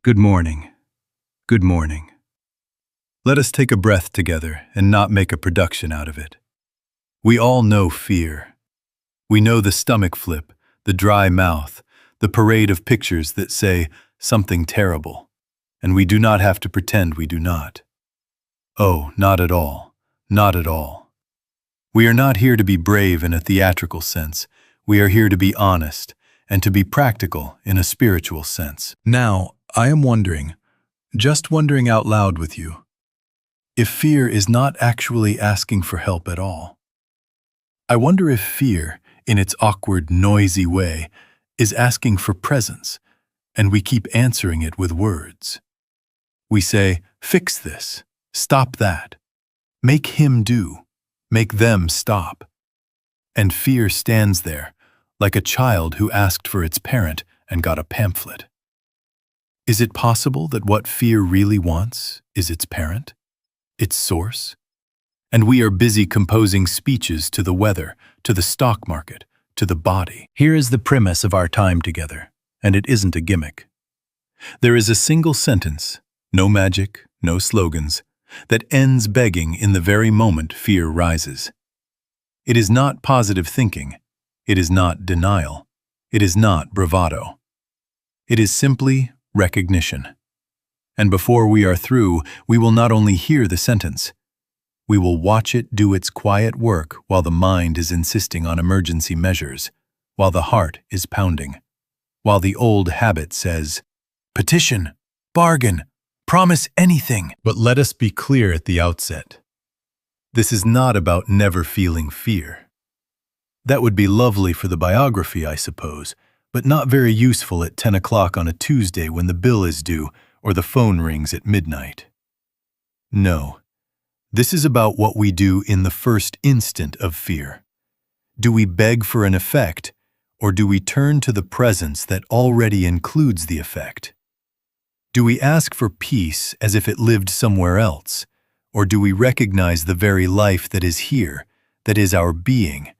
Good morning. Good morning. Let us take a breath together and not make a production out of it. We all know fear. We know the stomach flip, the dry mouth, the parade of pictures that say something terrible, and we do not have to pretend we do not. Oh, not at all. Not at all. We are not here to be brave in a theatrical sense. We are here to be honest and to be practical in a spiritual sense. Now, I am wondering, just wondering out loud with you, if fear is not actually asking for help at all. I wonder if fear, in its awkward, noisy way, is asking for presence, and we keep answering it with words. We say, fix this, stop that, make him do, make them stop. And fear stands there, like a child who asked for its parent and got a pamphlet. Is it possible that what fear really wants is its parent, its source? And we are busy composing speeches to the weather, to the stock market, to the body. Here is the premise of our time together, and it isn't a gimmick. There is a single sentence, no magic, no slogans, that ends begging in the very moment fear rises. It is not positive thinking. It is not denial. It is not bravado. It is simply recognition. And before we are through, we will not only hear the sentence, we will watch it do its quiet work while the mind is insisting on emergency measures, while the heart is pounding, while the old habit says, petition, bargain, promise anything. But let us be clear at the outset. This is not about never feeling fear. That would be lovely for the biography, I suppose, but not very useful at 10 o'clock on a Tuesday when the bill is due or the phone rings at midnight. No, this is about what we do in the first instant of fear. Do we beg for an effect, or do we turn to the presence that already includes the effect? Do we ask for peace as if it lived somewhere else, or do we recognize the very life that is here, that is our being,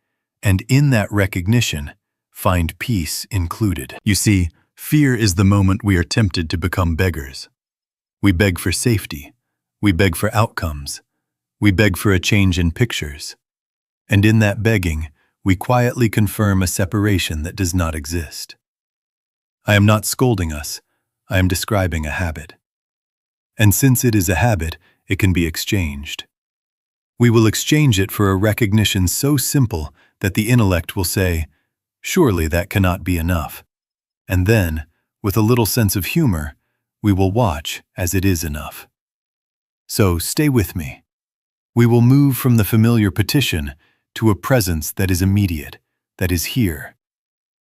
and in that recognition, find peace included? You see, fear is the moment we are tempted to become beggars. We beg for safety. We beg for outcomes. We beg for a change in pictures. And in that begging, we quietly confirm a separation that does not exist. I am not scolding us. I am describing a habit. And since it is a habit, it can be exchanged. We will exchange it for a recognition so simple that the intellect will say, surely that cannot be enough. And then, with a little sense of humor, we will watch as it is enough. So stay with me. We will move from the familiar petition to a presence that is immediate, that is here.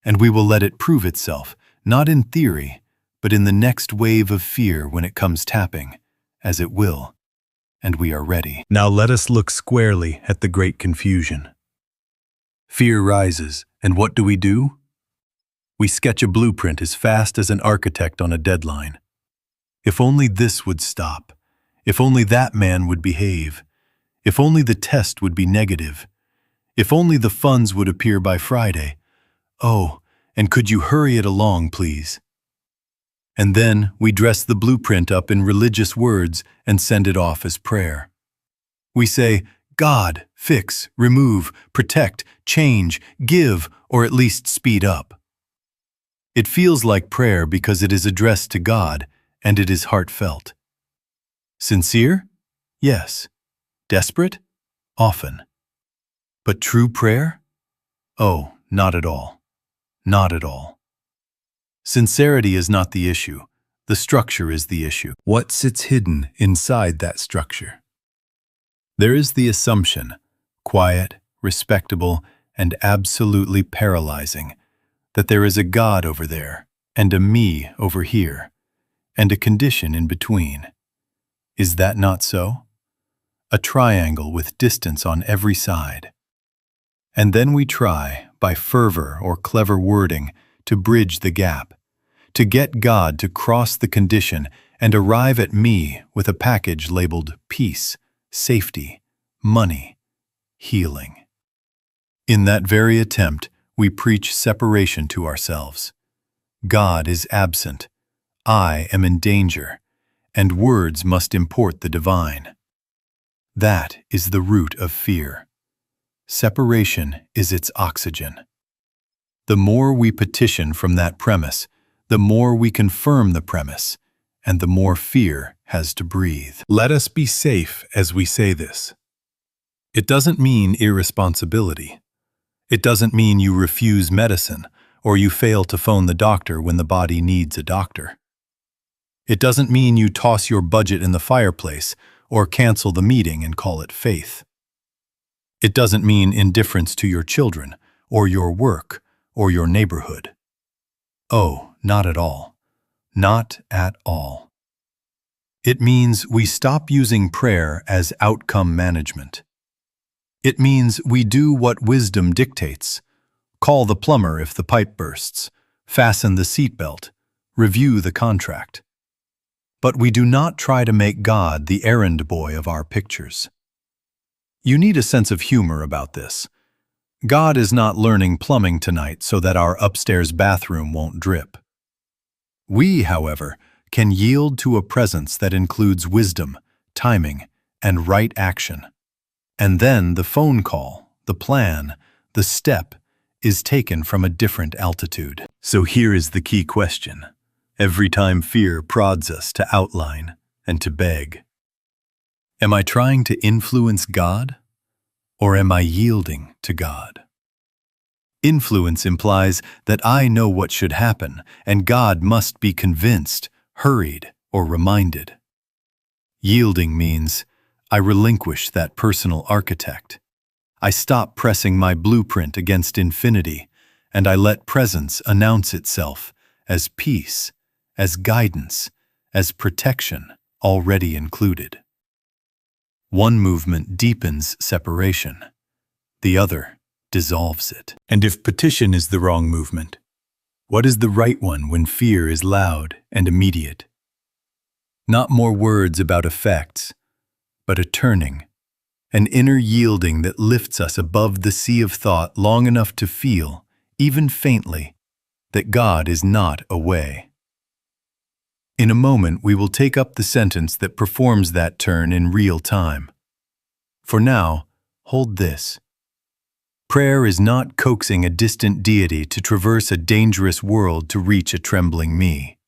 And we will let it prove itself, not in theory, but in the next wave of fear when it comes tapping, as it will. And we are ready. Now let us look squarely at the great confusion. Fear rises, and what do? We sketch a blueprint as fast as an architect on a deadline. If only this would stop. If only that man would behave. If only the test would be negative. If only the funds would appear by Friday. Oh, and could you hurry it along, please? And then we dress the blueprint up in religious words and send it off as prayer. We say, God, fix, remove, protect, change, give, or at least speed up. It feels like prayer because it is addressed to God and it is heartfelt. Sincere? Yes. Desperate? Often. But true prayer? Oh, not at all. Not at all. Sincerity is not the issue. The structure is the issue. What sits hidden inside that structure? There is the assumption, quiet, respectable, and absolutely paralyzing, that there is a God over there, and a me over here, and a condition in between. Is that not so? A triangle with distance on every side. And then we try, by fervor or clever wording, to bridge the gap, to get God to cross the condition and arrive at me with a package labeled peace, safety, money, healing. In that very attempt, we preach separation to ourselves. God is absent. I am in danger, and words must import the divine. That is the root of fear. Separation is its oxygen. The more we petition from that premise, the more we confirm the premise, and the more fear has to breathe. Let us be safe as we say this. It doesn't mean irresponsibility. It doesn't mean you refuse medicine or you fail to phone the doctor when the body needs a doctor. It doesn't mean you toss your budget in the fireplace or cancel the meeting and call it faith. It doesn't mean indifference to your children or your work or your neighborhood. Oh, not at all. Not at all. It means we stop using prayer as outcome management. It means we do what wisdom dictates. Call the plumber if the pipe bursts, fasten the seatbelt, review the contract. But we do not try to make God the errand boy of our pictures. You need a sense of humor about this. God is not learning plumbing tonight so that our upstairs bathroom won't drip. We, however, can yield to a presence that includes wisdom, timing, and right action. And then the phone call, the plan, the step is taken from a different altitude. So here is the key question. Every time fear prods us to outline and to beg, am I trying to influence God, or am I yielding to God? Influence implies that I know what should happen, and God must be convinced, hurried, or reminded. Yielding means I relinquish that personal architect. I stop pressing my blueprint against infinity, and I let presence announce itself as peace, as guidance, as protection already included. One movement deepens separation. The other dissolves it. And if petition is the wrong movement, what is the right one when fear is loud and immediate? Not more words about effects, but a turning, an inner yielding that lifts us above the sea of thought long enough to feel, even faintly, that God is not away. In a moment, we will take up the sentence that performs that turn in real time. For now, hold this. Prayer is not coaxing a distant deity to traverse a dangerous world to reach a trembling me.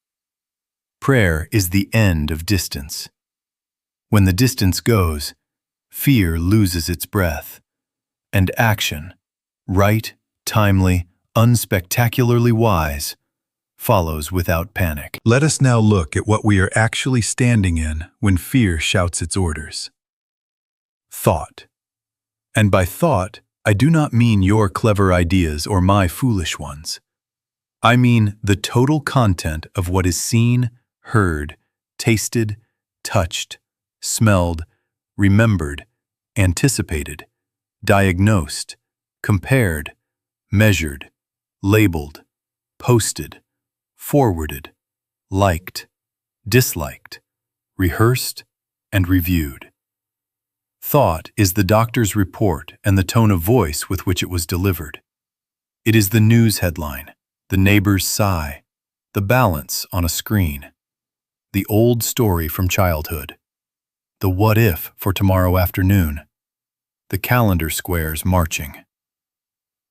Prayer is the end of distance. When the distance goes, fear loses its breath, and action, right, timely, unspectacularly wise, follows without panic. Let us now look at what we are actually standing in when fear shouts its orders. Thought. And by thought, I do not mean your clever ideas or my foolish ones. I mean the total content of what is seen, heard, tasted, touched, smelled, remembered, anticipated, diagnosed, compared, measured, labeled, posted, forwarded, liked, disliked, rehearsed, and reviewed. Thought is the doctor's report and the tone of voice with which it was delivered. It is the news headline, the neighbor's sigh, the balance on a screen, the old story from childhood, the what if for tomorrow afternoon, the calendar squares marching.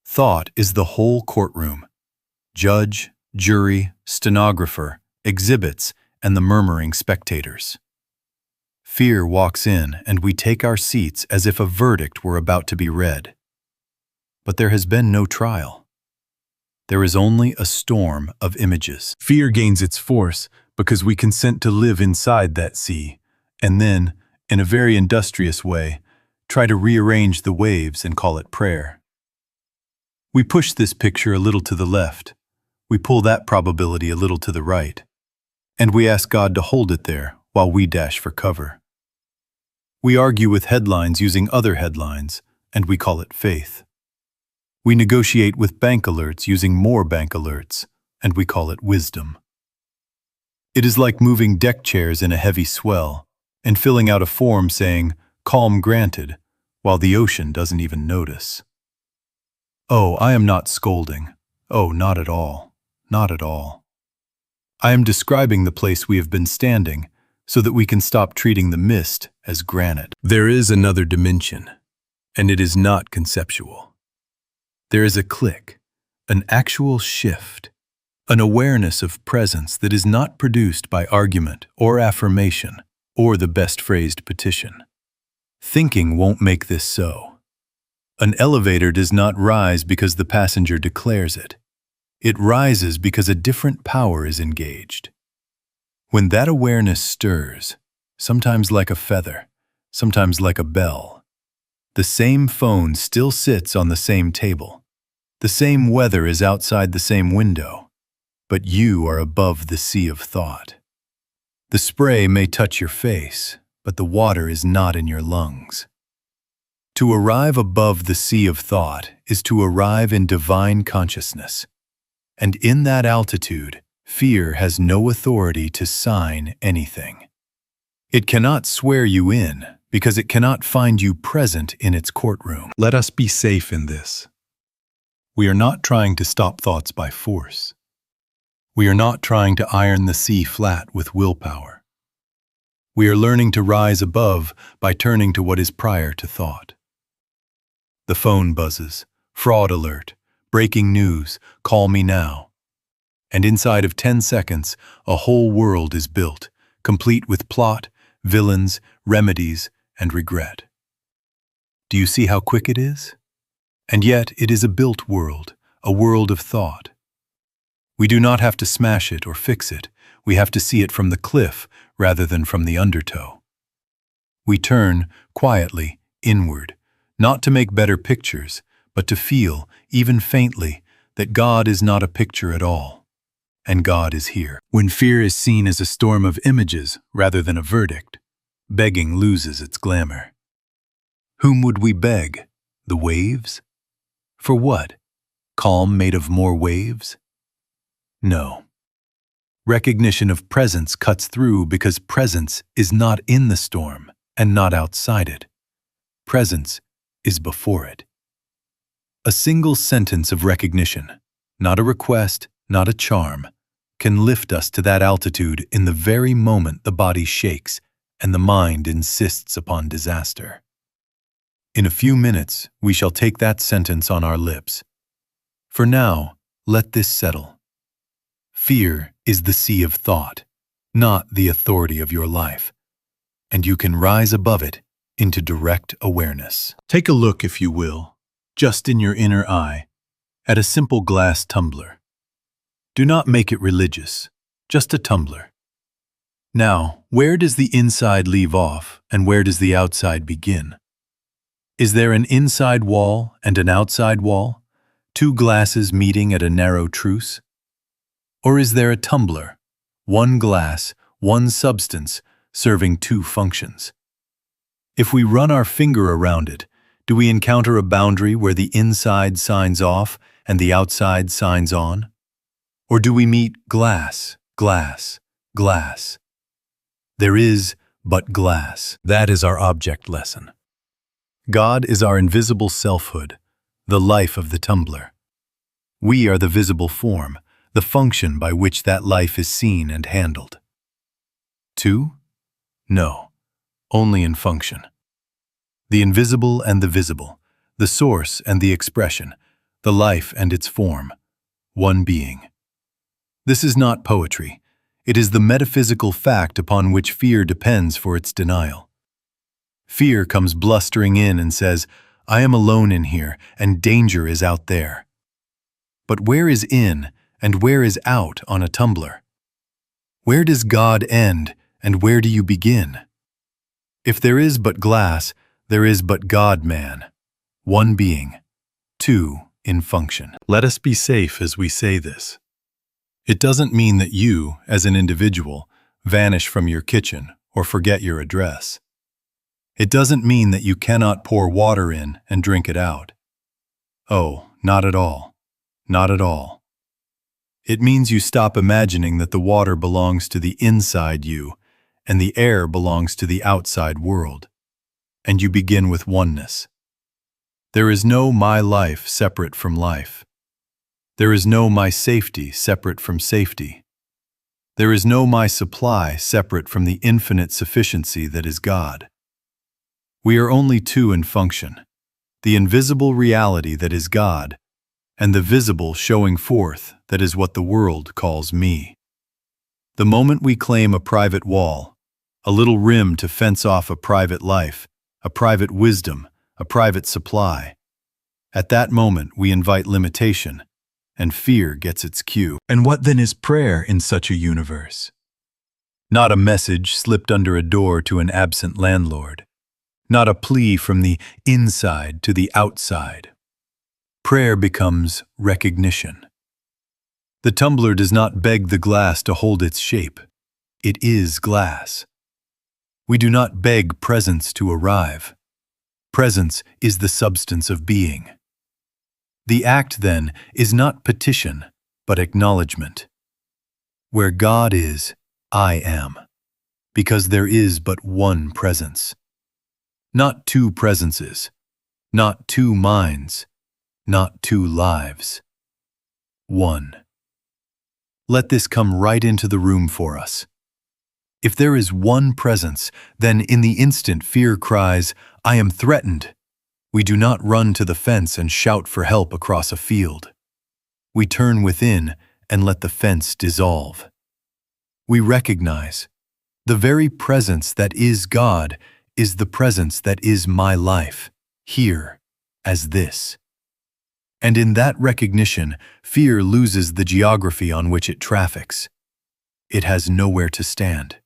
Thought is the whole courtroom, judge, jury, stenographer, exhibits, and the murmuring spectators. Fear walks in, and we take our seats as if a verdict were about to be read. But there has been no trial. There is only a storm of images. Fear gains its force because we consent to live inside that sea, and then, in a very industrious way, try to rearrange the waves and call it prayer. We push this picture a little to the left. We pull that probability a little to the right. And we ask God to hold it there while we dash for cover. We argue with headlines using other headlines, and we call it faith. We negotiate with bank alerts using more bank alerts, and we call it wisdom. It is like moving deck chairs in a heavy swell and filling out a form saying, "Calm granted," while the ocean doesn't even notice. Oh, I am not scolding. Oh, not at all. Not at all. I am describing the place we have been standing so that we can stop treating the mist as granite. There is another dimension, and it is not conceptual. There is a click, an actual shift, an awareness of presence that is not produced by argument or affirmation or the best-phrased petition. Thinking won't make this so. An elevator does not rise because the passenger declares it. It rises because a different power is engaged. When that awareness stirs, sometimes like a feather, sometimes like a bell, the same phone still sits on the same table. The same weather is outside the same window, but you are above the sea of thought. The spray may touch your face, but the water is not in your lungs. To arrive above the sea of thought is to arrive in divine consciousness. And in that altitude, fear has no authority to sign anything. It cannot swear you in because it cannot find you present in its courtroom. Let us be safe in this. We are not trying to stop thoughts by force. We are not trying to iron the sea flat with willpower. We are learning to rise above by turning to what is prior to thought. The phone buzzes, fraud alert, breaking news, call me now. And inside of 10 seconds, a whole world is built, complete with plot, villains, remedies, and regret. Do you see how quick it is? And yet it is a built world, a world of thought. We do not have to smash it or fix it. We have to see it from the cliff rather than from the undertow. We turn, quietly, inward, not to make better pictures, but to feel, even faintly, that God is not a picture at all, and God is here. When fear is seen as a storm of images rather than a verdict, begging loses its glamour. Whom would we beg? The waves? For what? Calm made of more waves? No. Recognition of presence cuts through because presence is not in the storm and not outside it. Presence is before it. A single sentence of recognition, not a request, not a charm, can lift us to that altitude in the very moment the body shakes and the mind insists upon disaster. In a few minutes, we shall take that sentence on our lips. For now, let this settle. Fear is the sea of thought, not the authority of your life, and you can rise above it into direct awareness. Take a look, if you will, just in your inner eye, at a simple glass tumbler. Do not make it religious, just a tumbler. Now, where does the inside leave off and where does the outside begin? Is there an inside wall and an outside wall, two glasses meeting at a narrow truce? Or is there a tumbler, one glass, one substance, serving two functions? If we run our finger around it, do we encounter a boundary where the inside signs off and the outside signs on? Or do we meet glass, glass, glass? There is but glass. That is our object lesson. God is our invisible selfhood, the life of the tumbler. We are the visible form, the function by which that life is seen and handled. Two? No, only in function. The invisible and the visible, the source and the expression, the life and its form, one being. This is not poetry. It is the metaphysical fact upon which fear depends for its denial. Fear comes blustering in and says, I am alone in here and danger is out there. But where is in and where is out on a tumbler? Where does God end and where do you begin? If there is but glass, there is but God-man, one being, two in function. Let us be safe as we say this. It doesn't mean that you, as an individual, vanish from your kitchen or forget your address. It doesn't mean that you cannot pour water in and drink it out. Oh, not at all. Not at all. It means you stop imagining that the water belongs to the inside you and the air belongs to the outside world, and you begin with oneness. There is no my life separate from life. There is no my safety separate from safety. There is no my supply separate from the infinite sufficiency that is God. We are only two in function, the invisible reality that is God, and the visible showing forth that is what the world calls me. The moment we claim a private wall, a little rim to fence off a private life, a private wisdom, a private supply, at that moment we invite limitation, and fear gets its cue. And what then is prayer in such a universe? Not a message slipped under a door to an absent landlord. Not a plea from the inside to the outside. Prayer becomes recognition. The tumbler does not beg the glass to hold its shape. It is glass. We do not beg presence to arrive. Presence is the substance of being. The act, then, is not petition, but acknowledgement. Where God is, I am, because there is but one presence. Not two presences, not two minds, not two lives. One. Let this come right into the room for us. If there is one presence, then in the instant fear cries, I am threatened. We do not run to the fence and shout for help across a field. We turn within and let the fence dissolve. We recognize the very presence that is God is the presence that is my life, here, as this. And in that recognition, fear loses the geography on which it traffics. It has nowhere to stand.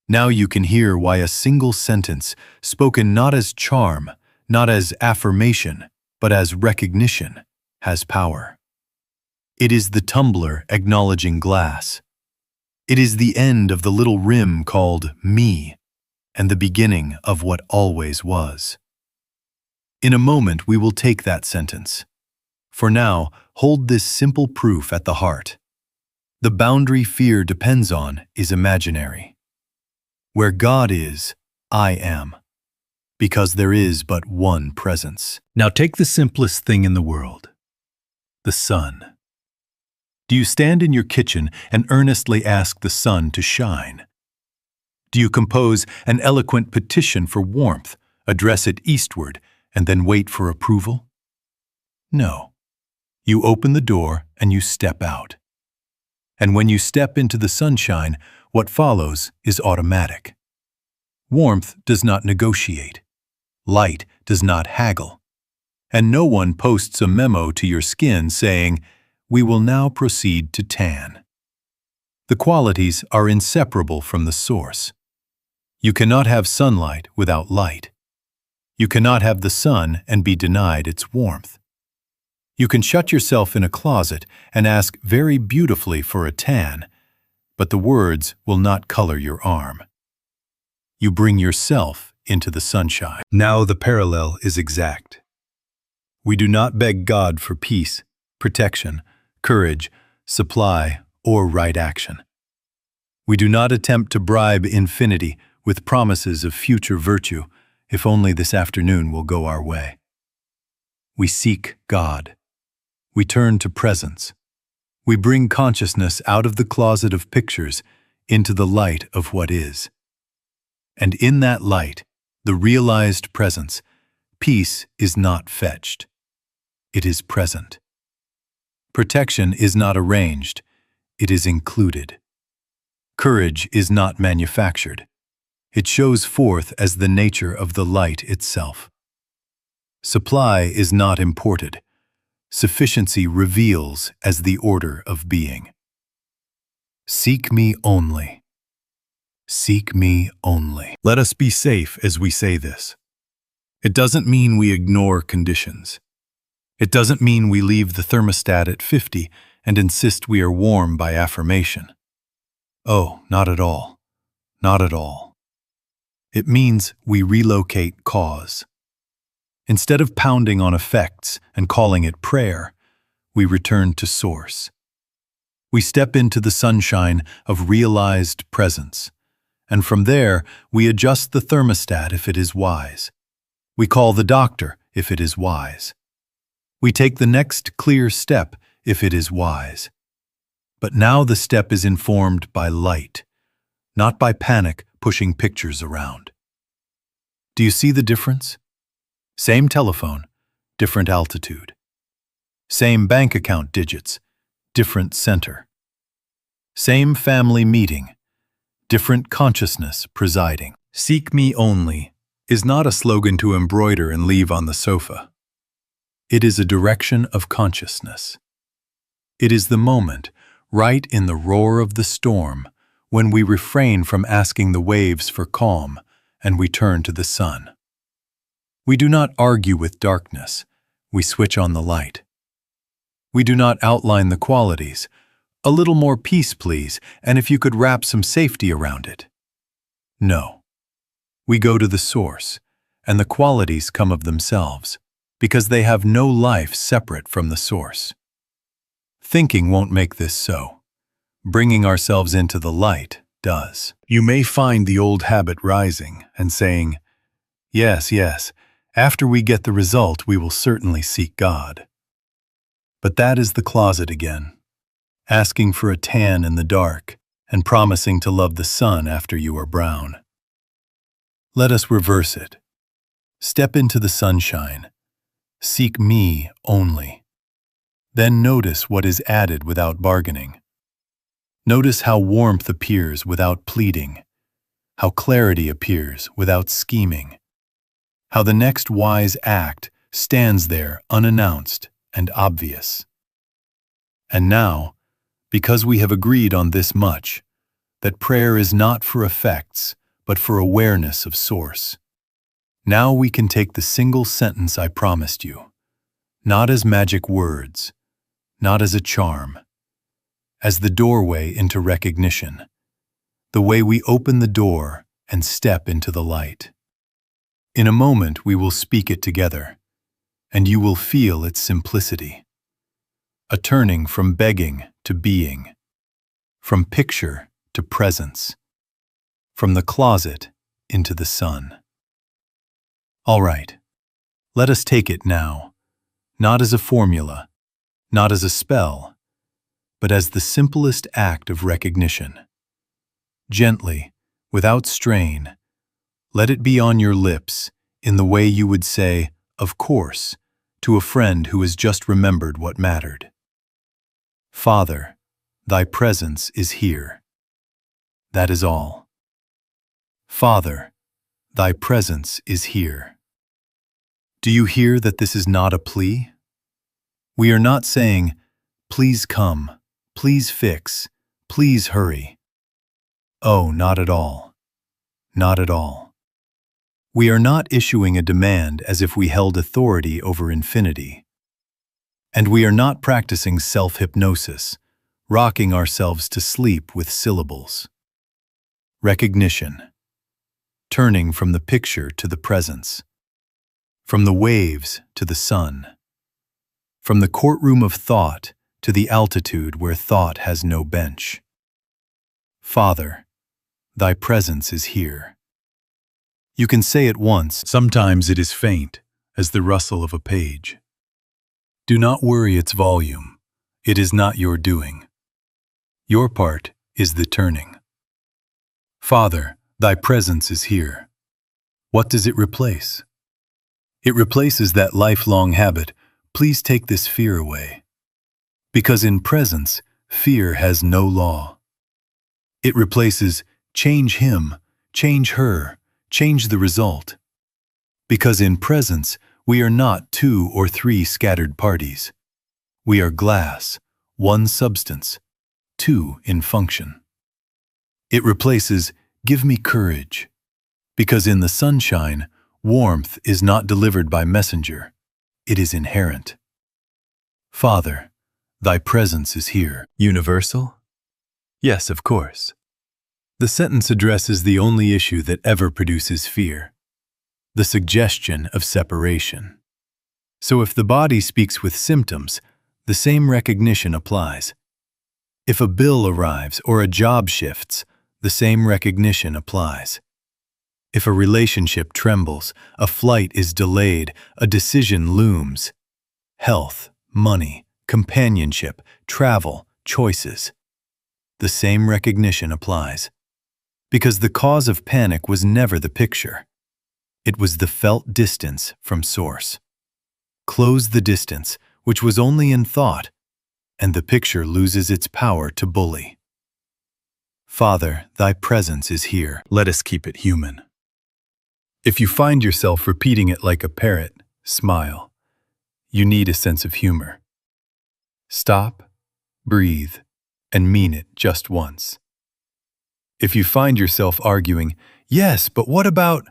Now you can hear why a single sentence, spoken not as charm, not as affirmation, but as recognition, has power. It is the tumbler acknowledging glass. It is the end of the little rim called me, and the beginning of what always was. In a moment we will take that sentence. For now, hold this simple proof at the heart. The boundary fear depends on is imaginary. Where God is, I am, because there is but one presence. Now take the simplest thing in the world, the sun. Do you stand in your kitchen and earnestly ask the sun to shine? Do you compose an eloquent petition for warmth, address it eastward, and then wait for approval? No. You open the door and you step out. And when you step into the sunshine, what follows is automatic. Warmth does not negotiate. Light does not haggle. And no one posts a memo to your skin saying, "We will now proceed to tan." The qualities are inseparable from the source. You cannot have sunlight without light. You cannot have the sun and be denied its warmth. You can shut yourself in a closet and ask very beautifully for a tan, but the words will not color your arm. You bring yourself into the sunshine. Now the parallel is exact. We do not beg God for peace, protection, courage, supply, or right action. We do not attempt to bribe infinity with promises of future virtue, if only this afternoon will go our way. We seek God. We turn to presence. We bring consciousness out of the closet of pictures into the light of what is. And in that light, the realized presence, peace is not fetched. It is present. Protection is not arranged. It is included. Courage is not manufactured. It shows forth as the nature of the light itself. Supply is not imported. Sufficiency reveals as the order of being. Seek me only. Seek me only. Let us be safe as we say this. It doesn't mean we ignore conditions. It doesn't mean we leave the thermostat at 50 and insist we are warm by affirmation. Oh, not at all. Not at all. It means we relocate cause. Instead of pounding on effects and calling it prayer, we return to source. We step into the sunshine of realized presence, and from there we adjust the thermostat if it is wise. We call the doctor if it is wise. We take the next clear step if it is wise. But now the step is informed by light, not by panic pushing pictures around. Do you see the difference? Same telephone, different altitude. Same bank account digits, different center. Same family meeting, different consciousness presiding. Seek me only is not a slogan to embroider and leave on the sofa. It is a direction of consciousness. It is the moment, right in the roar of the storm, when we refrain from asking the waves for calm and we turn to the sun. We do not argue with darkness, we switch on the light. We do not outline the qualities. A little more peace, please, and if you could wrap some safety around it. No. We go to the source, and the qualities come of themselves, because they have no life separate from the source. Thinking won't make this so. Bringing ourselves into the light does. You may find the old habit rising and saying, yes, after we get the result, we will certainly seek God. But that is the closet again, asking for a tan in the dark and promising to love the sun after you are brown. Let us reverse it. Step into the sunshine. Seek me only. Then notice what is added without bargaining. Notice how warmth appears without pleading, how clarity appears without scheming, how the next wise act stands there unannounced and obvious. And now, because we have agreed on this much, that prayer is not for effects, but for awareness of source, now we can take the single sentence I promised you, not as magic words, not as a charm, as the doorway into recognition, the way we open the door and step into the light. In a moment we will speak it together, and you will feel its simplicity. A turning from begging to being, from picture to presence, from the closet into the sun. All right, let us take it now, not as a formula, not as a spell, but as the simplest act of recognition. Gently, without strain, let it be on your lips in the way you would say, of course, to a friend who has just remembered what mattered. Father, thy presence is here. That is all. Father, thy presence is here. Do you hear that this is not a plea? We are not saying, please come, please fix, please hurry. Oh, not at all. Not at all. We are not issuing a demand as if we held authority over infinity. And we are not practicing self-hypnosis, rocking ourselves to sleep with syllables. Recognition. Turning from the picture to the presence. From the waves to the sun. From the courtroom of thought to the altitude where thought has no bench. Father, thy presence is here. You can say it once, sometimes it is faint, as the rustle of a page. Do not worry its volume, it is not your doing. Your part is the turning. Father, thy presence is here. What does it replace? It replaces that lifelong habit, please take this fear away. Because in presence, fear has no law. It replaces change him, change her, change the result. Because in presence, we are not 2 or 3 scattered parties. We are glass, one substance, 2 in function. It replaces give me courage. Because in the sunshine, warmth is not delivered by messenger. It is inherent. Father, thy presence is here. Universal? Yes, of course. The sentence addresses the only issue that ever produces fear, the suggestion of separation. So if the body speaks with symptoms, the same recognition applies. If a bill arrives or a job shifts, the same recognition applies. If a relationship trembles, a flight is delayed, a decision looms. Health, money, companionship, travel, choices. the same recognition applies. Because the cause of panic was never the picture. It was the felt distance from source. Close the distance, which was only in thought, and the picture loses its power to bully. Father, thy presence is here. Let us keep it human. If you find yourself repeating it like a parrot, smile. You need a sense of humor. Stop, breathe, and mean it just once. If you find yourself arguing, yes, but what about?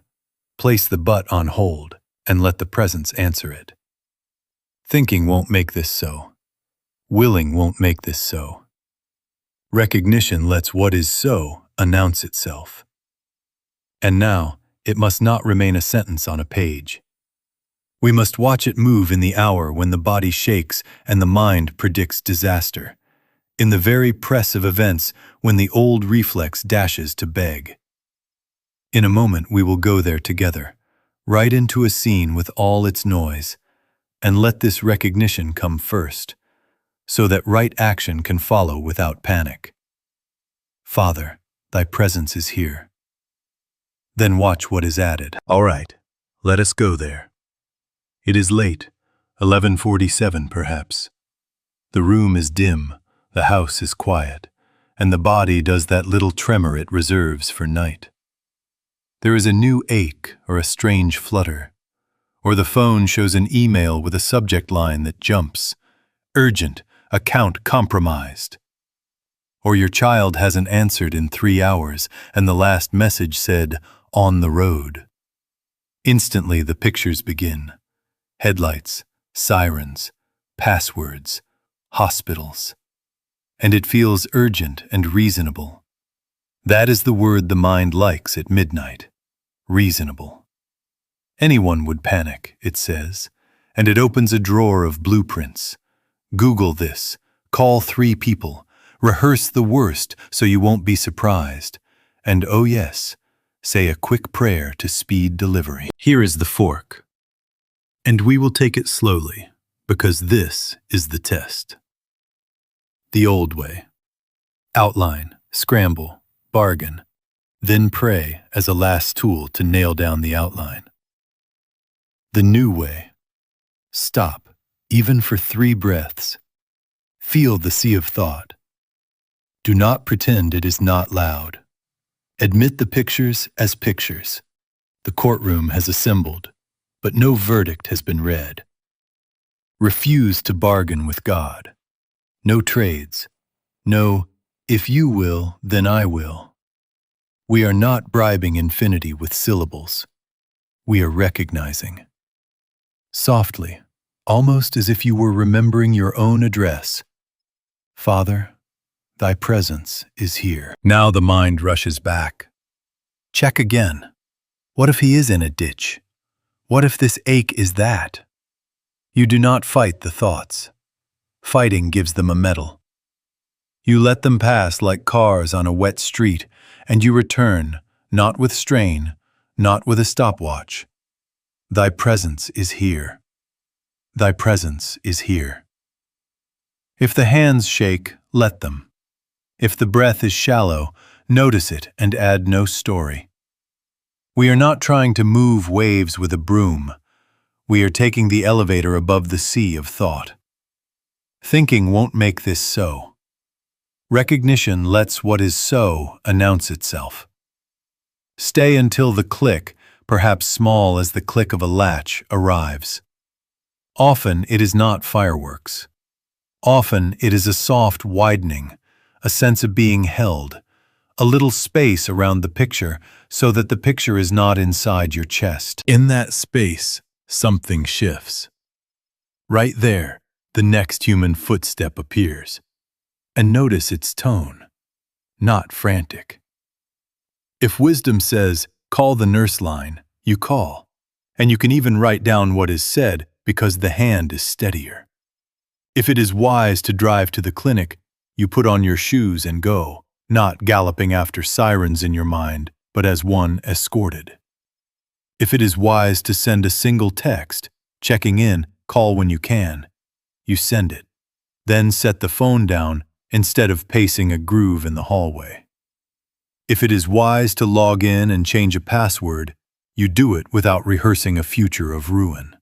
Place the but on hold and let the presence answer it. Thinking won't make this so. Willing won't make this so. Recognition lets what is so announce itself. And now, it must not remain a sentence on a page. We must watch it move in the hour when the body shakes and the mind predicts disaster, in the very press of events when the old reflex dashes to beg. In a moment we will go there together, right into a scene with all its noise, and let this recognition come first, so that right action can follow without panic. Father, thy presence is here. Then watch what is added. All right, let us go there. It is late, 11:47 perhaps. The room is dim, the house is quiet, and the body does that little tremor it reserves for night. There is a new ache or a strange flutter, or the phone shows an email with a subject line that jumps, urgent, account compromised. Or your child hasn't answered in 3 hours and the last message said, on the road. Instantly the pictures begin. Headlights, sirens, passwords, hospitals. And it feels urgent and reasonable. That is the word the mind likes at midnight. Reasonable. Anyone would panic, it says, and it opens a drawer of blueprints. Google this, call 3 people, rehearse the worst so you won't be surprised, and oh yes, say a quick prayer to speed delivery. Here is the fork. And we will take it slowly, because this is the test. The old way. Outline, scramble, bargain, then pray as a last tool to nail down the outline. The new way. Stop, even for 3 breaths. Feel the sea of thought. Do not pretend it is not loud. Admit the pictures as pictures. The courtroom has assembled, but no verdict has been read. Refuse to bargain with God. No trades. No, if you will, then I will. We are not bribing infinity with syllables. We are recognizing. Softly, almost as if you were remembering your own address. Father, thy presence is here. Now the mind rushes back. Check again. What if he is in a ditch? What if this ache is that? You do not fight the thoughts. Fighting gives them a medal. You let them pass like cars on a wet street, and you return, not with strain, not with a stopwatch. Thy presence is here. Thy presence is here. If the hands shake, let them. If the breath is shallow, notice it and add no story. We are not trying to move waves with a broom. We are taking the elevator above the sea of thought. Thinking won't make this so. Recognition lets what is so announce itself. Stay until the click, perhaps small as the click of a latch, arrives. Often it is not fireworks. Often it is a soft widening, a sense of being held, a little space around the picture so that the picture is not inside your chest. In that space, something shifts. Right there, the next human footstep appears. And notice its tone, not frantic. If wisdom says, call the nurse line, you call. And you can even write down what is said because the hand is steadier. If it is wise to drive to the clinic, you put on your shoes and go, not galloping after sirens in your mind, but as one escorted. If it is wise to send a single text, checking in, call when you can, you send it. Then set the phone down instead of pacing a groove in the hallway. If it is wise to log in and change a password, you do it without rehearsing a future of ruin.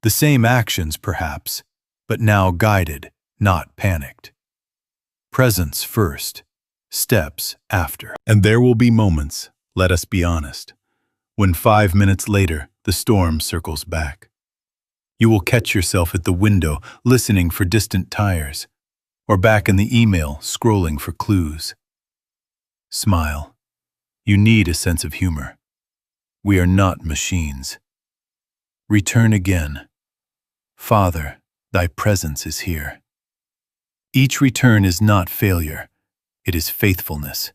The same actions, perhaps, but now guided, not panicked. Presence first, steps after. And there will be moments, let us be honest, when 5 minutes later the storm circles back. You will catch yourself at the window listening for distant tires, or back in the email scrolling for clues. Smile. You need a sense of humor. We are not machines. Return again. Father, thy presence is here. Each return is not failure, it is faithfulness.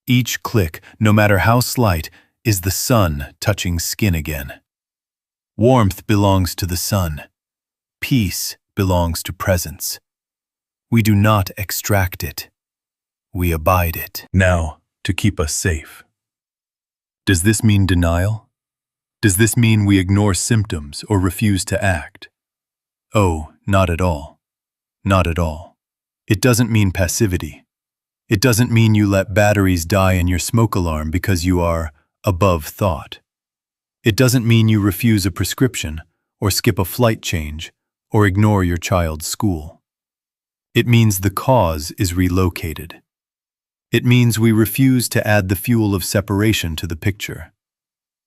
Each click, no matter how slight, is the sun touching skin again. Warmth belongs to the sun. Peace belongs to presence. We do not extract it. We abide it. Now, to keep us safe. Does this mean denial? Does this mean we ignore symptoms or refuse to act? Oh, not at all. Not at all. It doesn't mean passivity. It doesn't mean you let batteries die in your smoke alarm because you are above thought. It doesn't mean you refuse a prescription, or skip a flight change, or ignore your child's school. It means the cause is relocated. It means we refuse to add the fuel of separation to the picture.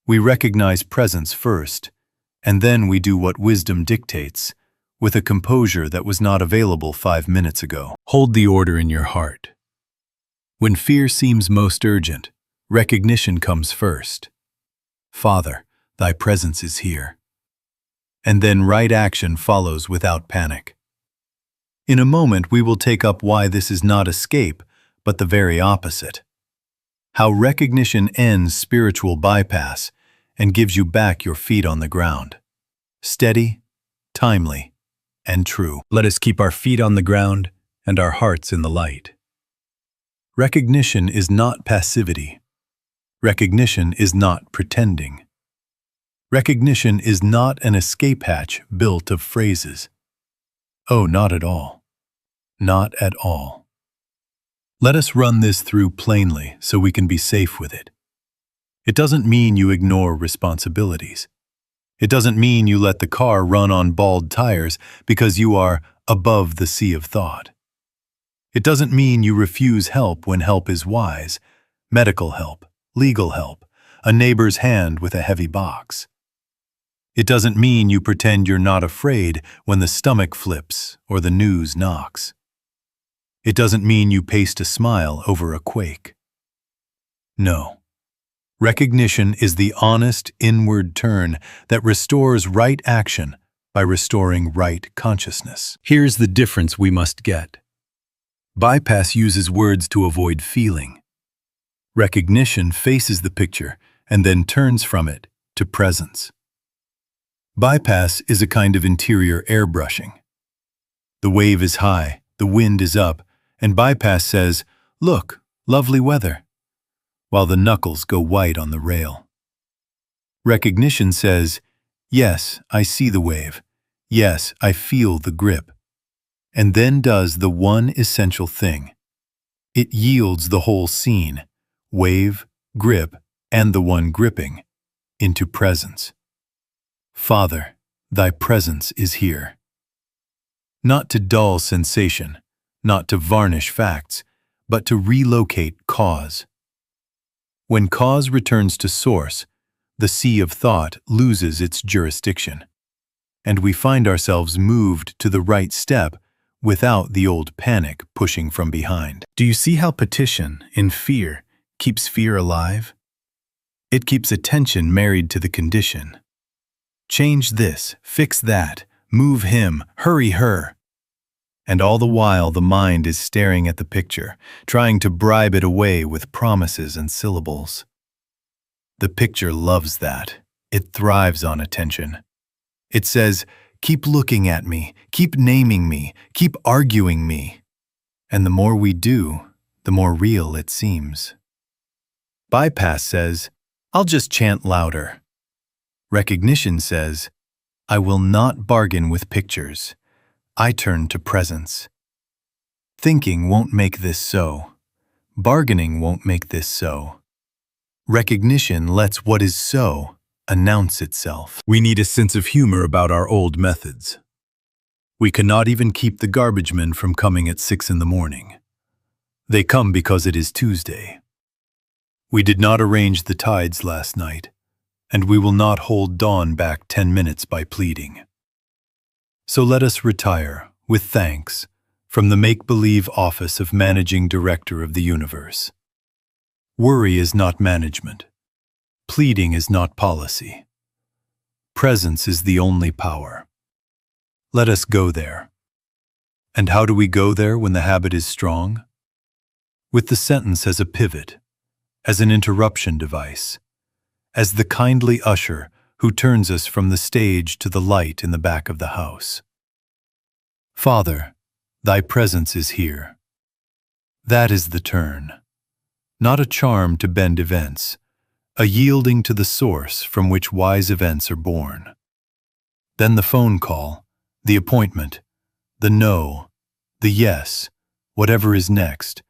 We recognize presence first, and then we do what wisdom dictates, with a composure that was not available 5 minutes ago. Hold the order in your heart. When fear seems most urgent, recognition comes first. Father, thy presence is here. And then right action follows without panic. In a moment, we will take up why this is not escape, but the very opposite. How recognition ends spiritual bypass and gives you back your feet on the ground. Steady, timely, and true. Let us keep our feet on the ground and our hearts in the light. Recognition is not passivity. Recognition is not pretending. Recognition is not an escape hatch built of phrases. Oh, not at all. Not at all. Let us run this through plainly so we can be safe with it. It doesn't mean you ignore responsibilities. It doesn't mean you let the car run on bald tires because you are above the sea of thought. It doesn't mean you refuse help when help is wise, medical help, legal help, a neighbor's hand with a heavy box. It doesn't mean you pretend you're not afraid when the stomach flips or the news knocks. It doesn't mean you paste a smile over a quake. No. Recognition is the honest inward turn that restores right action by restoring right consciousness. Here's the difference we must get. Bypass uses words to avoid feeling. Recognition faces the picture and then turns from it to presence. Bypass is a kind of interior airbrushing. The wave is high, the wind is up, and bypass says, "Look, lovely weather," while the knuckles go white on the rail. Recognition says, "Yes, I see the wave. Yes, I feel the grip," and then does the one essential thing. It yields the whole scene, wave, grip, and the one gripping, into presence. Father, thy presence is here. Not to dull sensation, not to varnish facts, but to relocate cause. When cause returns to source, the sea of thought loses its jurisdiction, and we find ourselves moved to the right step without the old panic pushing from behind. Do you see how petition, in fear, keeps fear alive? It keeps attention married to the condition. Change this, fix that, move him, hurry her. And all the while the mind is staring at the picture, trying to bribe it away with promises and syllables. The picture loves that. It thrives on attention. It says, "Keep looking at me, keep naming me, keep arguing me." And the more we do, the more real it seems. Bypass says, "I'll just chant louder." Recognition says, "I will not bargain with pictures. I turn to presence." Thinking won't make this so. Bargaining won't make this so. Recognition lets what is so announce itself. We need a sense of humor about our old methods. We cannot even keep the garbage men from coming at 6 in the morning. They come because it is Tuesday. We did not arrange the tides last night, and we will not hold dawn back 10 minutes by pleading. So let us retire, with thanks, from the make-believe office of managing director of the universe. Worry is not management. Pleading is not policy. Presence is the only power. Let us go there. And how do we go there when the habit is strong? With the sentence as a pivot, as an interruption device, as the kindly usher who turns us from the stage to the light in the back of the house. Father, thy presence is here. That is the turn. Not a charm to bend events, a yielding to the source from which wise events are born. Then the phone call, the appointment, the no, the yes, whatever is next,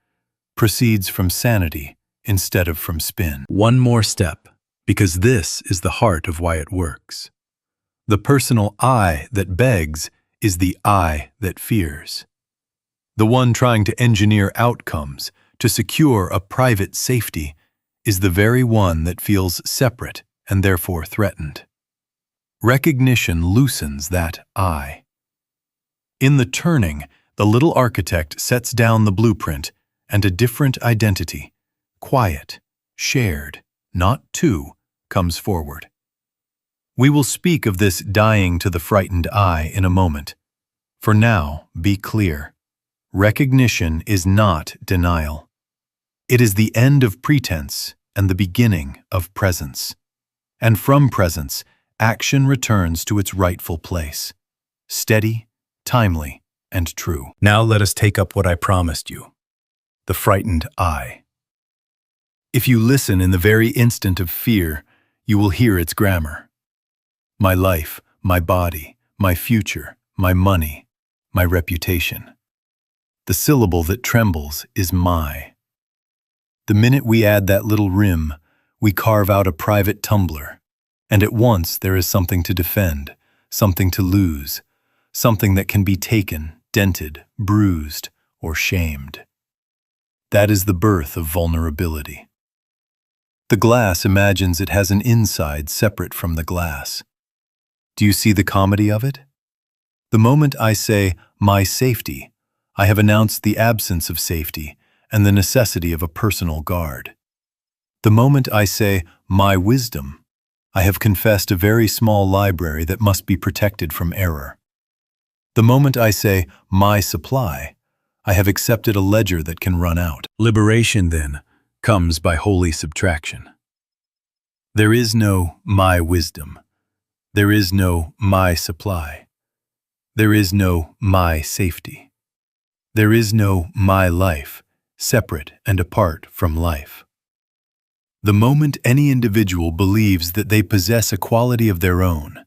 proceeds from sanity instead of from spin. One more step, because this is the heart of why it works. The personal I that begs is the I that fears. The one trying to engineer outcomes, to secure a private safety, is the very one that feels separate and therefore threatened. Recognition loosens that I. In the turning, the little architect sets down the blueprint and a different identity, quiet, shared, not two, comes forward. We will speak of this dying to the frightened I in a moment. For now, be clear. Recognition is not denial. It is the end of pretense and the beginning of presence. And from presence, action returns to its rightful place, steady, timely, and true. Now let us take up what I promised you, the frightened I. If you listen in the very instant of fear, you will hear its grammar. My life, my body, my future, my money, my reputation. The syllable that trembles is my. The minute we add that little rim, we carve out a private tumbler, and at once there is something to defend, something to lose, something that can be taken, dented, bruised, or shamed. That is the birth of vulnerability. The glass imagines it has an inside separate from the glass. Do you see the comedy of it? The moment I say, my safety, I have announced the absence of safety and the necessity of a personal guard. The moment I say, my wisdom, I have confessed a very small library that must be protected from error. The moment I say, my supply, I have accepted a ledger that can run out. Liberation, then, comes by holy subtraction. There is no my wisdom. There is no my supply. There is no my safety. There is no my life, separate and apart from life. The moment any individual believes that they possess a quality of their own,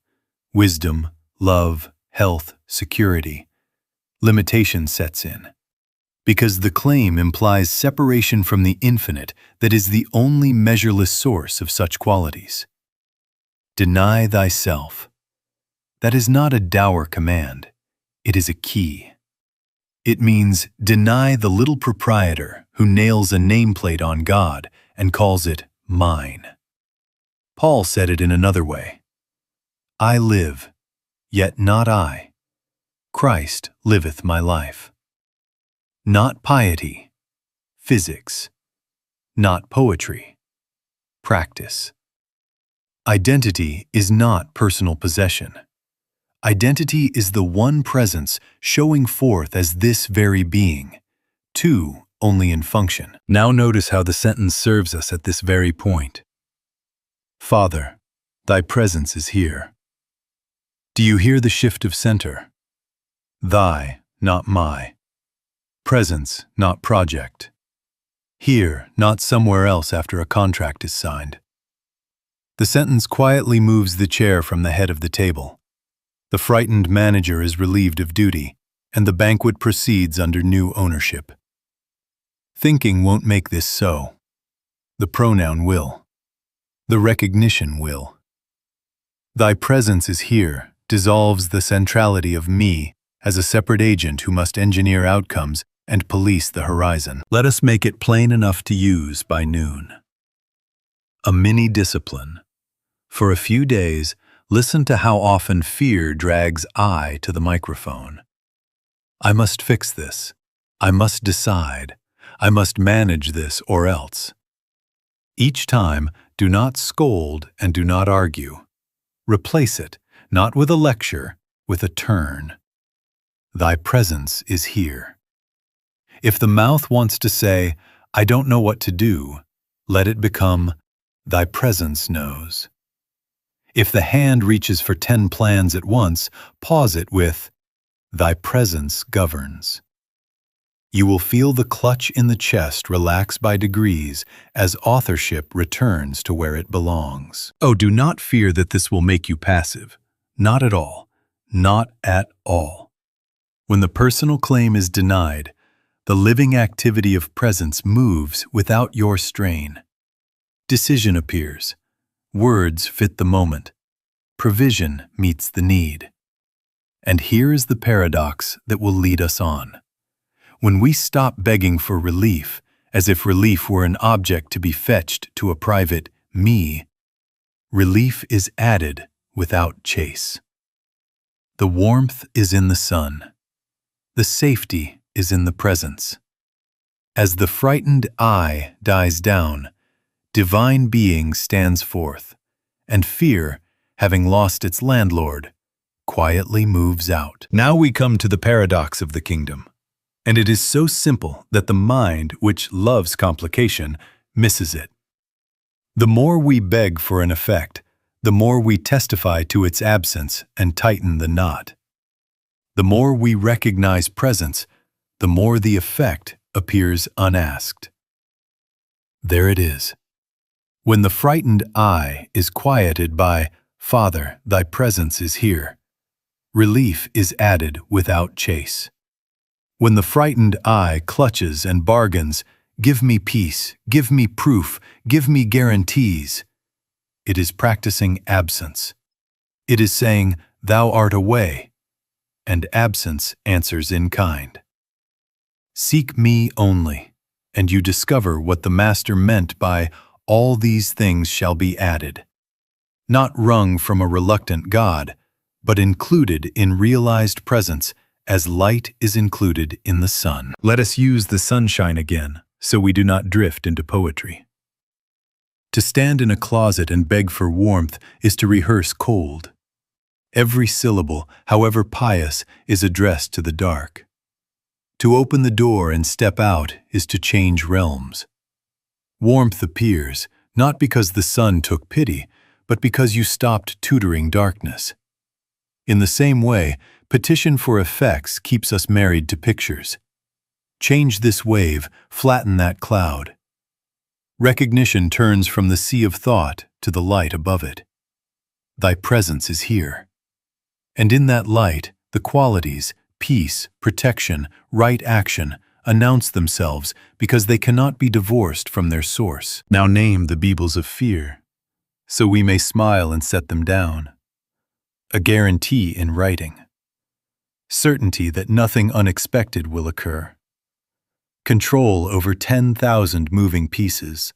wisdom, love, health, security, limitation sets in, because the claim implies separation from the infinite that is the only measureless source of such qualities. Deny thyself. That is not a dour command. It is a key. It means deny the little proprietor who nails a nameplate on God and calls it mine. Paul said it in another way. I live, yet not I. Christ liveth my life. Not piety, physics. Not poetry, practice. Identity is not personal possession. Identity is the one presence showing forth as this very being, two only in function. Now notice how the sentence serves us at this very point. Father, thy presence is here. Do you hear the shift of center? Thy, not my. Presence, not project. Here, not somewhere else after a contract is signed. The sentence quietly moves the chair from the head of the table. The frightened manager is relieved of duty, and the banquet proceeds under new ownership. Thinking won't make this so. The pronoun will. The recognition will. Thy presence is here dissolves the centrality of me as a separate agent who must engineer outcomes and police the horizon. Let us make it plain enough to use by noon. A mini discipline. For a few days, listen to how often fear drags I to the microphone. I must fix this. I must decide. I must manage this or else. Each time, do not scold and do not argue. Replace it, not with a lecture, with a turn. Thy presence is here. If the mouth wants to say, I don't know what to do, let it become, Thy presence knows. If the hand reaches for 10 plans at once, pause it with, Thy presence governs. You will feel the clutch in the chest relax by degrees as authorship returns to where it belongs. Oh, do not fear that this will make you passive. Not at all. Not at all. When the personal claim is denied, the living activity of presence moves without your strain. Decision appears. Words fit the moment. Provision meets the need. And here is the paradox that will lead us on. When we stop begging for relief, as if relief were an object to be fetched to a private me, relief is added without chase. The warmth is in the sun. The safety is in the presence. As the frightened I dies down, divine being stands forth, and fear, having lost its landlord, quietly moves out. Now we come to the paradox of the kingdom. And it is so simple that the mind, which loves complication, misses it. The more we beg for an effect, the more we testify to its absence and tighten the knot. The more we recognize presence, the more the effect appears unasked. There it is. When the frightened I is quieted by, Father, Thy presence is here, relief is added without chase. When the frightened I clutches and bargains, give me peace, give me proof, give me guarantees, it is practicing absence. It is saying, Thou art away, and absence answers in kind. Seek me only, and you discover what the Master meant by all these things shall be added. Not wrung from a reluctant God, but included in realized presence as light is included in the sun. Let us use the sunshine again, so we do not drift into poetry. To stand in a closet and beg for warmth is to rehearse cold. Every syllable, however pious, is addressed to the dark. To open the door and step out is to change realms. Warmth appears, not because the sun took pity, but because you stopped tutoring darkness. In the same way, petition for effects keeps us married to pictures. Change this wave, flatten that cloud. Recognition turns from the sea of thought to the light above it. Thy presence is here. And in that light, the qualities, peace, protection, right action, announce themselves because they cannot be divorced from their source. Now name the beebles of fear, so we may smile and set them down. A guarantee in writing. Certainty that nothing unexpected will occur. Control over 10,000 moving pieces.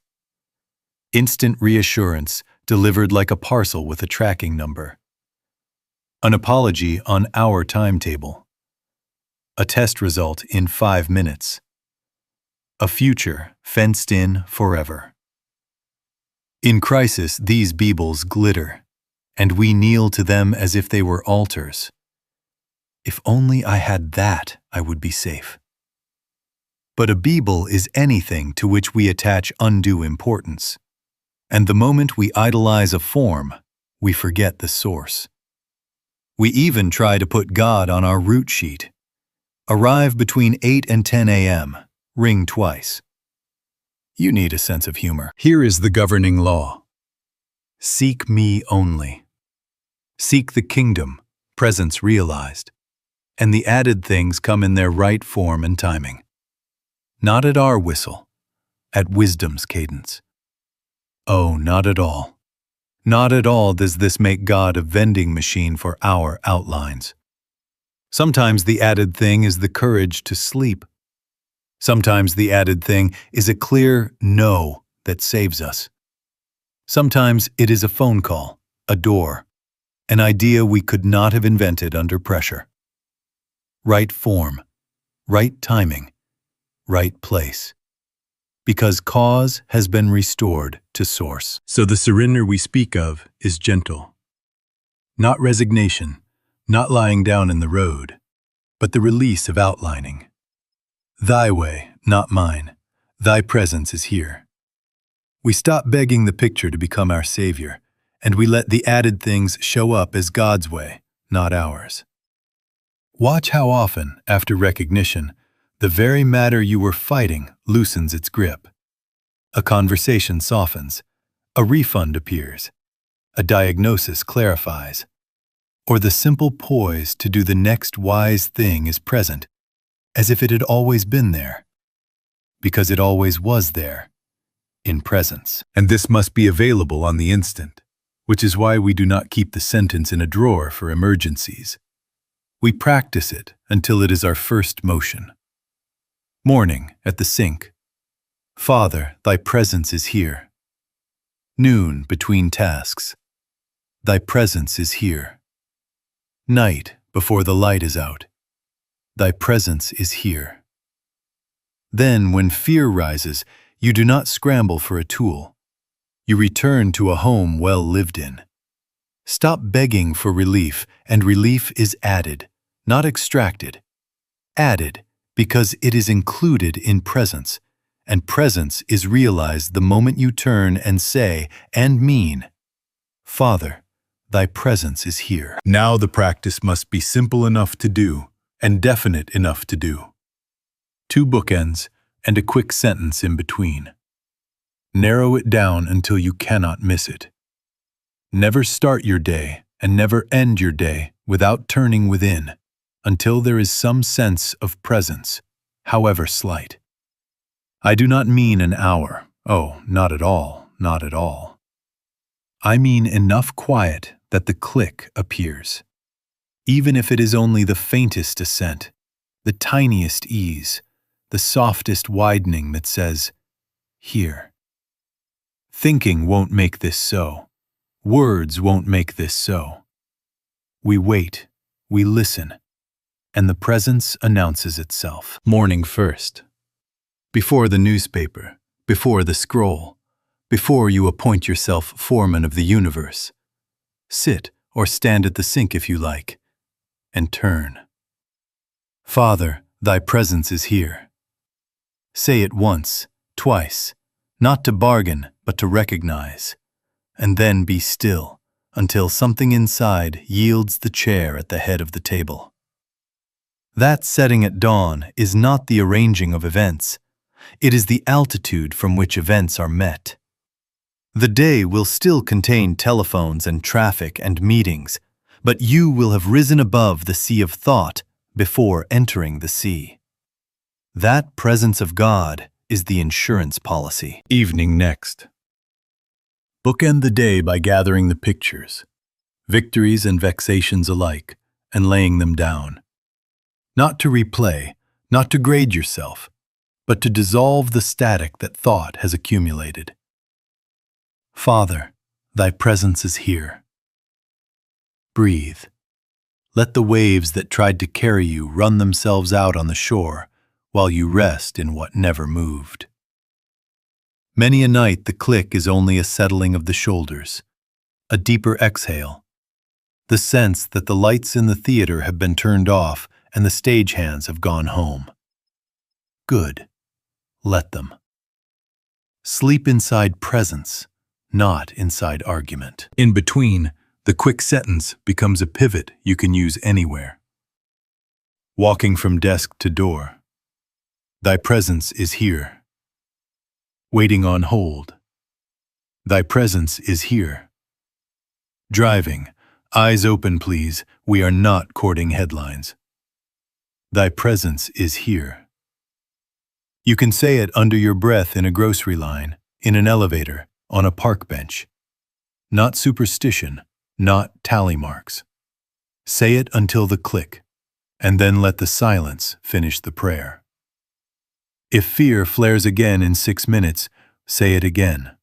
Instant reassurance delivered like a parcel with a tracking number. An apology on our timetable. A test result in 5 minutes. A future fenced in forever. In crisis, these beebles glitter, and we kneel to them as if they were altars. If only I had that, I would be safe. But a beeble is anything to which we attach undue importance. And the moment we idolize a form, we forget the source. We even try to put God on our route sheet. Arrive between 8 and 10 a.m. Ring twice. You need a sense of humor. Here is the governing law. Seek me only. Seek the kingdom, presence realized. and the added things come in their right form and timing. Not at our whistle, at wisdom's cadence. Oh, not at all. Not at all does this make God a vending machine for our outlines. Sometimes the added thing is the courage to sleep. Sometimes the added thing is a clear no that saves us. Sometimes it is a phone call, a door, an idea we could not have invented under pressure. Right form, right timing, right place. Because cause has been restored to source. So the surrender we speak of is gentle. Not resignation, not lying down in the road, but the release of outlining. Thy way, not mine. Thy presence is here. We stop begging the picture to become our savior, and we let the added things show up as God's way, not ours. Watch how often, after recognition, the very matter you were fighting loosens its grip. A conversation softens, a refund appears, a diagnosis clarifies, or the simple poise to do the next wise thing is present, as if it had always been there, because it always was there, in presence. And this must be available on the instant, which is why we do not keep the sentence in a drawer for emergencies. We practice it until it is our first motion. Morning at the sink. Father, thy presence is here. Noon between tasks. Thy presence is here. Night before the light is out. Thy presence is here. Then, when fear rises, you do not scramble for a tool. You return to a home well lived in. Stop begging for relief, and relief is added, not extracted. Added, because it is included in presence, and presence is realized the moment you turn and say and mean, Father, thy presence is here. Now the practice must be simple enough to do, and definite enough to do. 2 bookends, and a quick sentence in between. Narrow it down until you cannot miss it. Never start your day, and never end your day without turning within, until there is some sense of presence, however slight. I do not mean an hour. Oh, not at all, not at all. I mean enough quiet that the click appears. Even if it is only the faintest ascent, the tiniest ease, the softest widening that says, here. Thinking won't make this so. Words won't make this so. We wait, we listen, and the presence announces itself. Morning first. Before the newspaper, before the scroll, before you appoint yourself foreman of the universe. Sit or stand at the sink if you like, and turn. Father, thy presence is here. Say it once, twice, not to bargain, but to recognize, and then be still until something inside yields the chair at the head of the table. That setting at dawn is not the arranging of events. It is the altitude from which events are met. The day will still contain telephones and traffic and meetings, but you will have risen above the sea of thought before entering the sea. That presence of God is the insurance policy. Evening next. Bookend the day by gathering the pictures, victories and vexations alike, and laying them down. Not to replay, not to grade yourself, but to dissolve the static that thought has accumulated. Father, thy presence is here. Breathe. Let the waves that tried to carry you run themselves out on the shore while you rest in what never moved. Many a night the click is only a settling of the shoulders, a deeper exhale, the sense that the lights in the theater have been turned off and the stagehands have gone home. Good. Let them. Sleep inside presence, not inside argument. In between, the quick sentence becomes a pivot you can use anywhere. Walking from desk to door. Thy presence is here. Waiting on hold. Thy presence is here. Driving. Eyes open, please. We are not courting headlines. Thy presence is here. You can say it under your breath in a grocery line, in an elevator, on a park bench. Not superstition, not tally marks. Say it until the click, and then let the silence finish the prayer. If fear flares again in 6 minutes, say it again.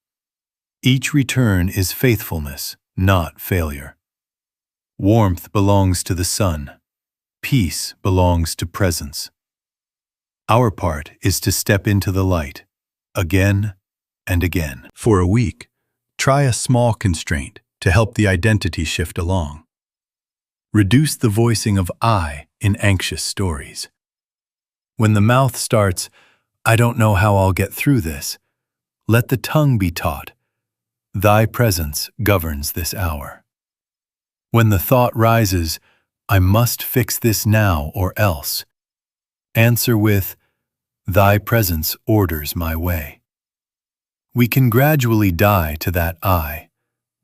Each return is faithfulness, not failure. Warmth belongs to the sun. Peace belongs to presence. Our part is to step into the light, again and again. For a week, try a small constraint to help the identity shift along. Reduce the voicing of I in anxious stories. When the mouth starts, "I don't know how I'll get through this," let the tongue be taught, "Thy presence governs this hour." When the thought rises, "I must fix this now or else," answer with, "Thy presence orders my way." We can gradually die to that I,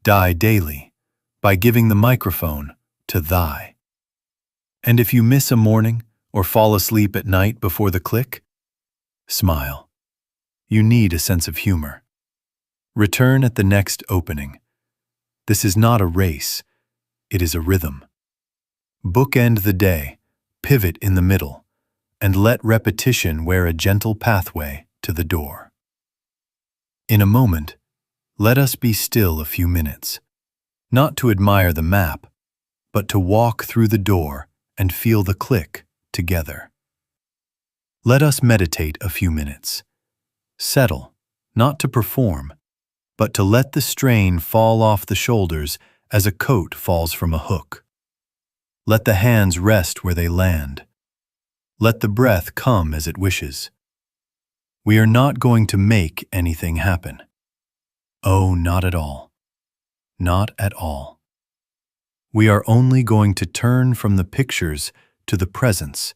die daily, by giving the microphone to Thy. And if you miss a morning or fall asleep at night before the click, smile. You need a sense of humor. Return at the next opening. This is not a race, it is a rhythm. Bookend the day, pivot in the middle, and let repetition wear a gentle pathway to the door. In a moment, let us be still a few minutes, not to admire the map, but to walk through the door and feel the click together. Let us meditate a few minutes. Settle, not to perform, but to let the strain fall off the shoulders as a coat falls from a hook. Let the hands rest where they land. Let the breath come as it wishes. We are not going to make anything happen. Oh, not at all. Not at all. We are only going to turn from the pictures to the presence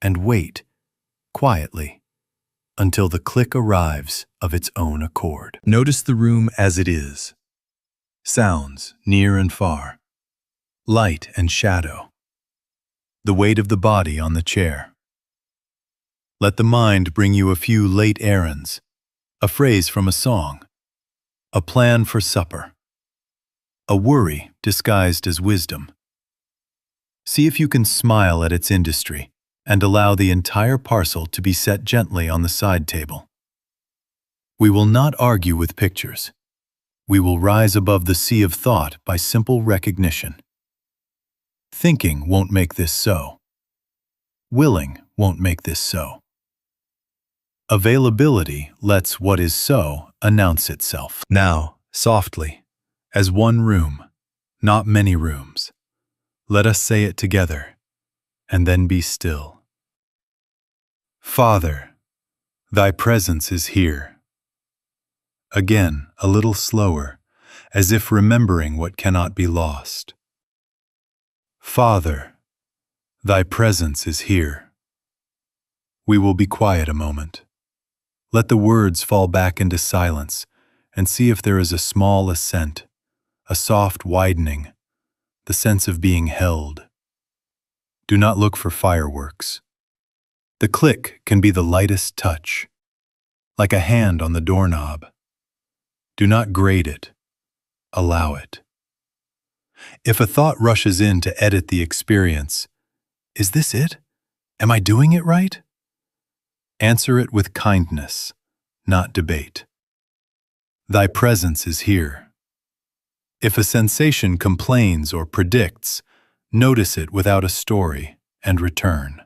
and wait, quietly, until the click arrives of its own accord. Notice the room as it is. Sounds near and far. Light and shadow. The weight of the body on the chair. Let the mind bring you a few late errands, a phrase from a song, a plan for supper, a worry disguised as wisdom. See if you can smile at its industry and allow the entire parcel to be set gently on the side table. We will not argue with pictures. We will rise above the sea of thought by simple recognition. Thinking won't make this so. Willing won't make this so. Availability lets what is so announce itself. Now, softly, as one room, not many rooms, let us say it together, and then be still. Father, Thy presence is here. Again, a little slower, as if remembering what cannot be lost. Father, Thy presence is here. We will be quiet a moment. Let the words fall back into silence and see if there is a small assent, a soft widening, the sense of being held. Do not look for fireworks. The click can be the lightest touch, like a hand on the doorknob. Do not grade it. Allow it. If a thought rushes in to edit the experience, is this it? Am I doing it right? Answer it with kindness, not debate. Thy presence is here. If a sensation complains or predicts, notice it without a story and return.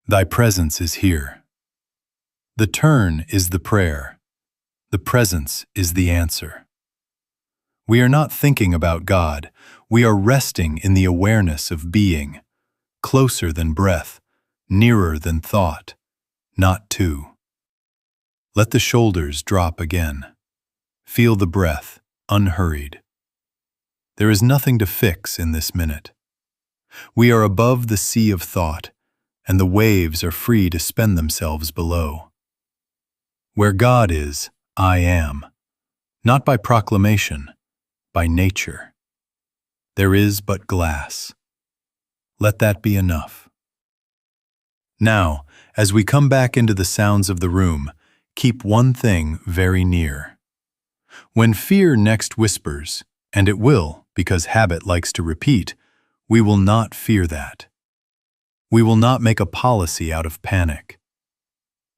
Thy presence is here. The turn is the prayer. The presence is the answer. We are not thinking about God. We are resting in the awareness of being, closer than breath, nearer than thought, not two. Let the shoulders drop again. Feel the breath, unhurried. There is nothing to fix in this minute. We are above the sea of thought, and the waves are free to spend themselves below. Where God is, I am, not by proclamation, by nature. There is but glass. Let that be enough. Now, as we come back into the sounds of the room, keep one thing very near. When fear next whispers, and it will, because habit likes to repeat, we will not fear that. We will not make a policy out of panic.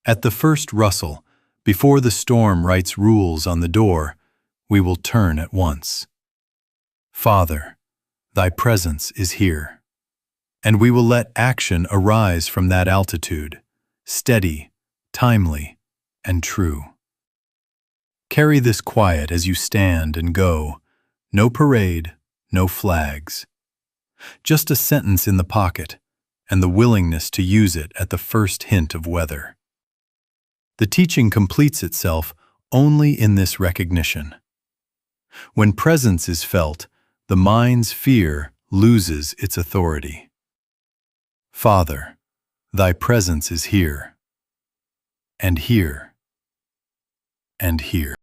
At the first rustle, before the storm writes rules on the door, we will turn at once. Father, thy presence is here. And we will let action arise from that altitude, steady, timely, and true. Carry this quiet as you stand and go. No parade, no flags. Just a sentence in the pocket, and the willingness to use it at the first hint of weather. The teaching completes itself only in this recognition. When presence is felt, the mind's fear loses its authority. Father, thy presence is here, and here, and here.